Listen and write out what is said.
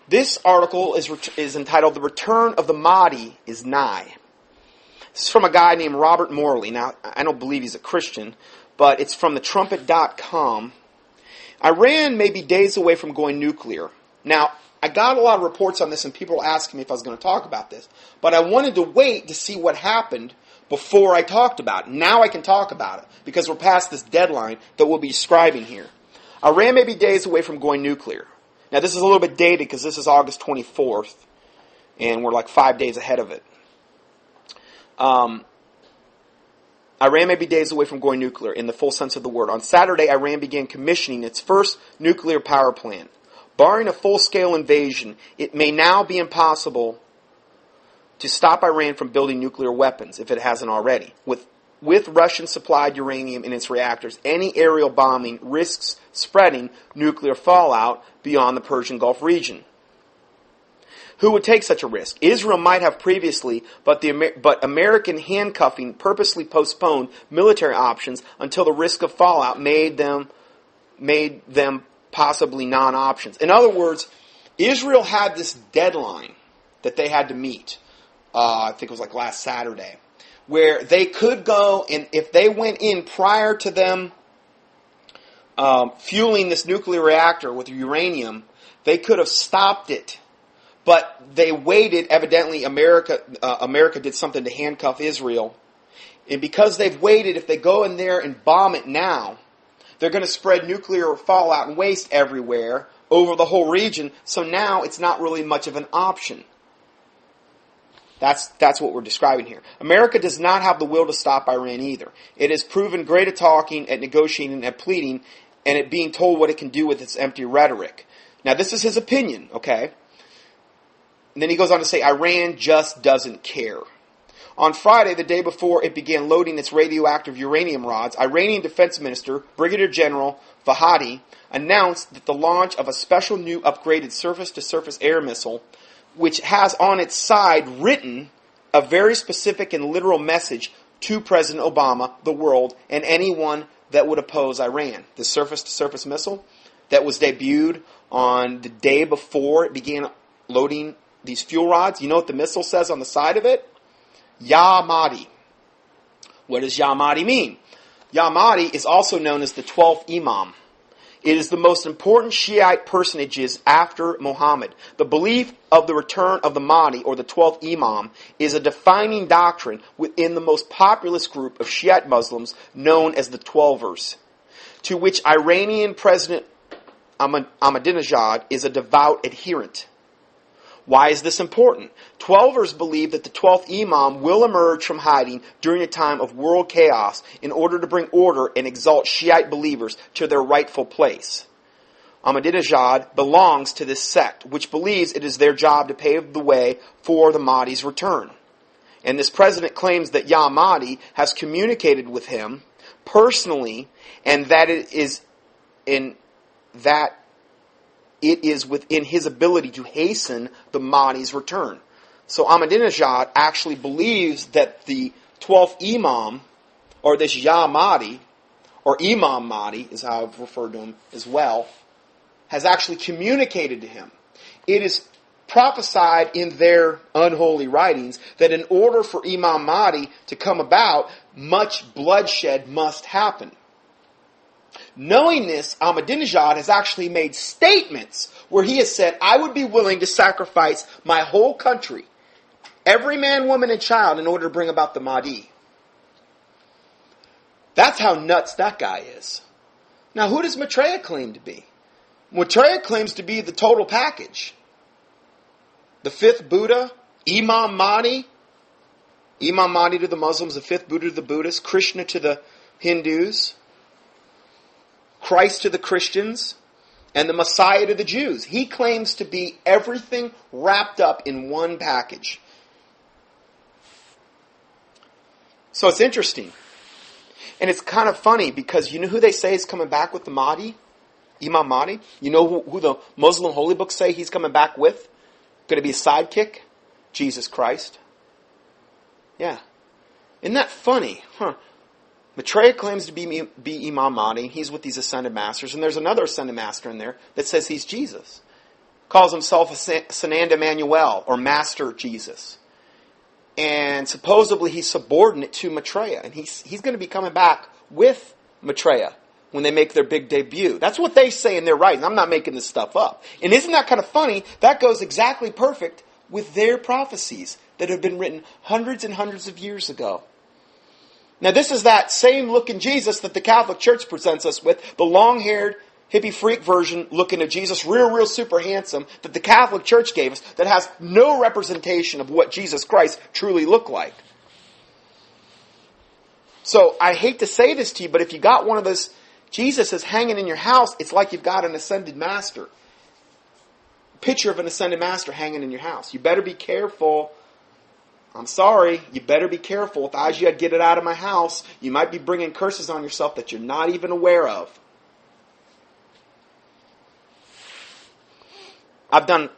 This article is entitled "The Return of the Mahdi is Nigh." This is from a guy named Robert Morley. Now, I don't believe he's a Christian, but it's from thetrumpet.com. Iran may be days away from going nuclear. Now, I got a lot of reports on this, and people were asking me if I was going to talk about this. But I wanted to wait to see what happened before I talked about it. Now I can talk about it, because we're past this deadline that we'll be describing here. Iran may be days away from going nuclear. Now, this is a little bit dated, because this is August 24th, and we're like 5 days ahead of it. Iran may be days away from going nuclear, in the full sense of the word. On Saturday, Iran began commissioning its first nuclear power plant. Barring a full-scale invasion, it may now be impossible to stop Iran from building nuclear weapons, if it hasn't already. With Russian-supplied uranium in its reactors, any aerial bombing risks spreading nuclear fallout beyond the Persian Gulf region. Who would take such a risk? Israel might have previously, but American handcuffing purposely postponed military options until the risk of fallout made them possibly non-options. In other words, Israel had this deadline that they had to meet. I think it was like last Saturday, where they could go, and if they went in prior to them fueling this nuclear reactor with uranium, they could have stopped it. But they waited. Evidently, America did something to handcuff Israel. And because they've waited, if they go in there and bomb it now, they're going to spread nuclear fallout and waste everywhere over the whole region. So now it's not really much of an option. That's what we're describing here. America does not have the will to stop Iran either. It has proven great at talking, at negotiating, at pleading, and at being told what it can do with its empty rhetoric. Now, this is his opinion, okay? And then he goes on to say, Iran just doesn't care. On Friday, the day before it began loading its radioactive uranium rods, Iranian Defense Minister Brigadier General Mahdi announced that the launch of a special new upgraded surface-to-surface air missile, which has on its side written a very specific and literal message to President Obama, the world, and anyone that would oppose Iran. The surface-to-surface missile that was debuted on the day before it began loading these fuel rods. You know what the missile says on the side of it? Ya Mahdi. What does Ya Mahdi mean? Ya Mahdi is also known as the 12th Imam. It is the most important Shiite personages after Muhammad. The belief of the return of the Mahdi, or the 12th Imam, is a defining doctrine within the most populous group of Shiite Muslims known as the Twelvers, to which Iranian President Ahmadinejad is a devout adherent. Why is this important? Twelvers believe that the 12th Imam will emerge from hiding during a time of world chaos in order to bring order and exalt Shiite believers to their rightful place. Ahmadinejad belongs to this sect, which believes it is their job to pave the way for the Mahdi's return. And this president claims that Ya Mahdi has communicated with him personally, and that it is within his ability to hasten the Mahdi's return. So Ahmadinejad actually believes that the 12th Imam, or this Ya Mahdi, or Imam Mahdi, is how I've referred to him as well, has actually communicated to him. It is prophesied in their unholy writings that in order for Imam Mahdi to come about, much bloodshed must happen. Knowing this, Ahmadinejad has actually made statements where he has said, I would be willing to sacrifice my whole country, every man, woman, and child, in order to bring about the Mahdi. That's how nuts that guy is. Now, who does Maitreya claim to be? Maitreya claims to be the total package. The fifth Buddha, Imam Mahdi to the Muslims, the fifth Buddha to the Buddhists, Krishna to the Hindus, Christ to the Christians, and the Messiah to the Jews. He claims to be everything wrapped up in one package. So it's interesting. And it's kind of funny because you know who they say is coming back with the Mahdi? Imam Mahdi? You know who the Muslim holy books say he's coming back with? Going to be a sidekick? Jesus Christ. Yeah. Isn't that funny? Huh. Maitreya claims to be Imam Mahdi. He's with these ascended masters. And there's another ascended master in there that says he's Jesus. calls himself a Sananda Emmanuel, or Master Jesus. And supposedly he's subordinate to Maitreya. And he's going to be coming back with Maitreya when they make their big debut. That's what they say in their writings. I'm not making this stuff up. And isn't that kind of funny? That goes exactly perfect with their prophecies that have been written hundreds and hundreds of years ago. Now this is that same looking Jesus that the Catholic Church presents us with, the long-haired, hippie freak version looking at Jesus, real super handsome, that the Catholic Church gave us, that has no representation of what Jesus Christ truly looked like. So I hate to say this to you, but if you got one of those Jesuses hanging in your house, it's like you've got an ascended master. Picture of an ascended master hanging in your house. You better be careful. I'm sorry, you better be careful. If I was you, I'd get it out of my house. You might be bringing curses on yourself that you're not even aware of. I've done